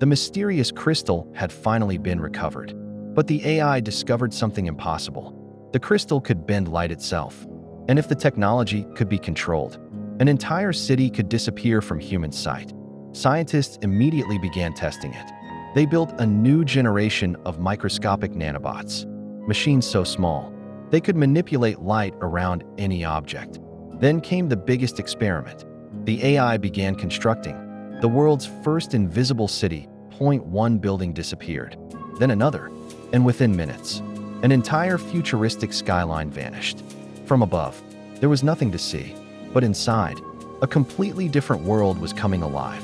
The mysterious crystal had finally been recovered. But the AI discovered something impossible. The crystal could bend light itself. And if the technology could be controlled, an entire city could disappear from human sight. Scientists immediately began testing it. They built a new generation of microscopic nanobots, machines so small they could manipulate light around any object. Then came the biggest experiment. The AI began constructing the world's first invisible city. One building disappeared, then another, and within minutes, an entire futuristic skyline vanished. From above, there was nothing to see, but inside, a completely different world was coming alive.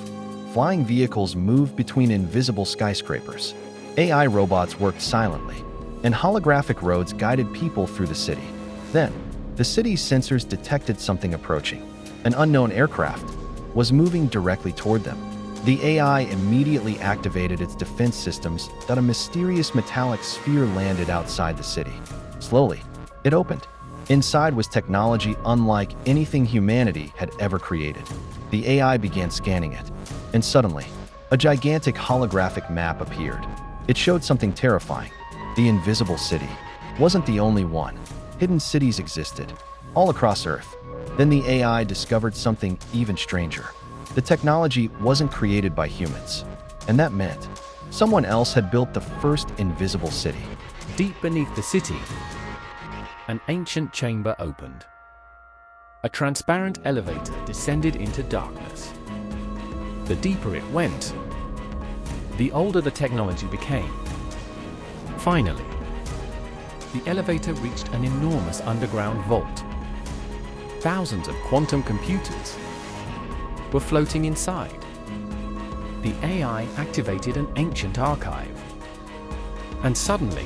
Flying vehicles moved between invisible skyscrapers. AI robots worked silently, and holographic roads guided people through the city. Then, the city's sensors detected something approaching. An unknown aircraft was moving directly toward them. The AI immediately activated its defense systems that a mysterious metallic sphere landed outside the city. Slowly, it opened. Inside was technology unlike anything humanity had ever created. The AI began scanning it, and suddenly, a gigantic holographic map appeared. It showed something terrifying. The invisible city wasn't the only one. Hidden cities existed, all across Earth. Then the AI discovered something even stranger. The technology wasn't created by humans, and that meant someone else had built the first invisible city. Deep beneath the city, an ancient chamber opened. A transparent elevator descended into darkness. The deeper it went, the older the technology became. Finally, the elevator reached an enormous underground vault. Thousands of quantum computers were floating inside. The AI activated an ancient archive. And suddenly,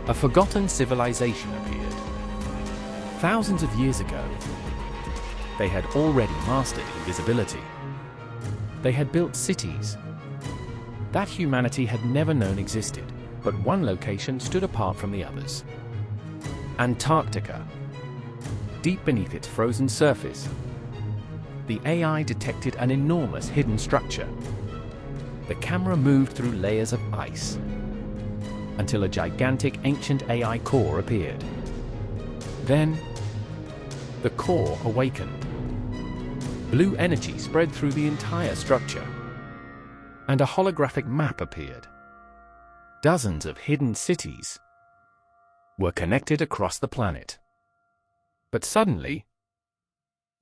a forgotten civilization appeared. Thousands of years ago, they had already mastered invisibility. They had built cities that humanity had never known existed, but one location stood apart from the others. Antarctica. Deep beneath its frozen surface, the AI detected an enormous hidden structure. The camera moved through layers of ice until a gigantic ancient AI core appeared. Then, the core awakened. Blue energy spread through the entire structure, and a holographic map appeared. Dozens of hidden cities were connected across the planet. But suddenly,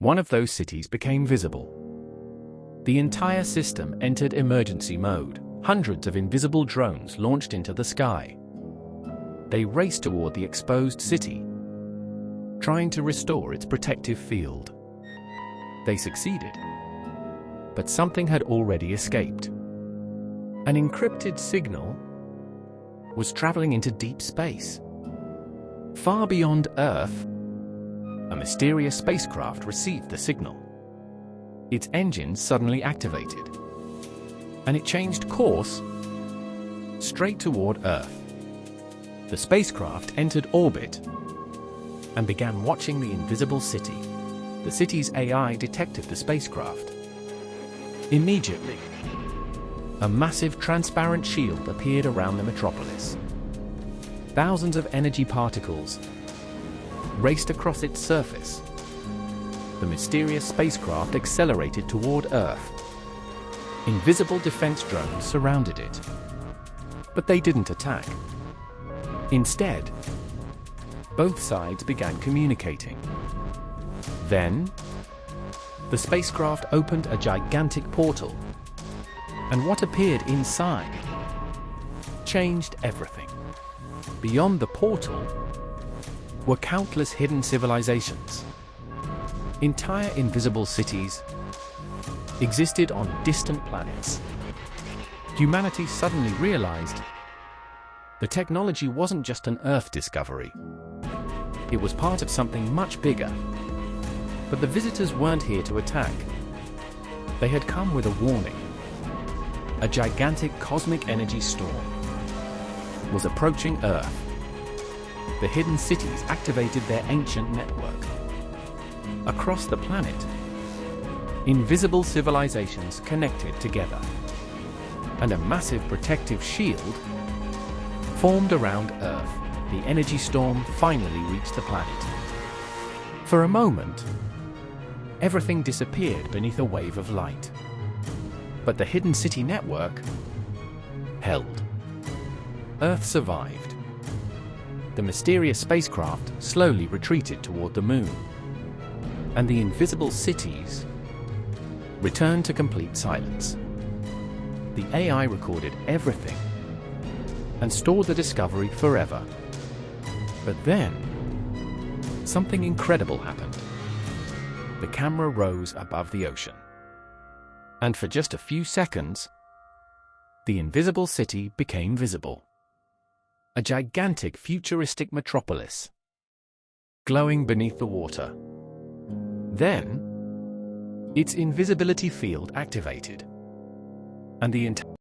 one of those cities became visible. The entire system entered emergency mode. Hundreds of invisible drones launched into the sky. They raced toward the exposed city, trying to restore its protective field. They succeeded, but something had already escaped. An encrypted signal was traveling into deep space. Far beyond Earth, a mysterious spacecraft received the signal. Its engines suddenly activated, and it changed course straight toward Earth. The spacecraft entered orbit and began watching the invisible city. The city's AI detected the spacecraft. Immediately, a massive transparent shield appeared around the metropolis. Thousands of energy particles raced across its surface. The mysterious spacecraft accelerated toward Earth. Invisible defense drones surrounded it, but they didn't attack. Instead, both sides began communicating. Then, the spacecraft opened a gigantic portal, and what appeared inside changed everything. Beyond the portal were countless hidden civilizations. Entire invisible cities existed on distant planets. Humanity suddenly realized the technology wasn't just an Earth discovery. It was part of something much bigger. But the visitors weren't here to attack. They had come with a warning. A gigantic cosmic energy storm was approaching Earth. The hidden cities activated their ancient network. Across the planet, invisible civilizations connected together. and a massive protective shield formed around Earth. The energy storm finally reached the planet. For a moment, everything disappeared beneath a wave of light. But the hidden city network held. Earth survived. The mysterious spacecraft slowly retreated toward the moon, and the invisible cities returned to complete silence. The AI recorded everything and stored the discovery forever. But then, something incredible happened. The camera rose above the ocean. And for just a few seconds, the invisible city became visible. A gigantic futuristic metropolis, glowing beneath the water. Then, its invisibility field activated, and the entire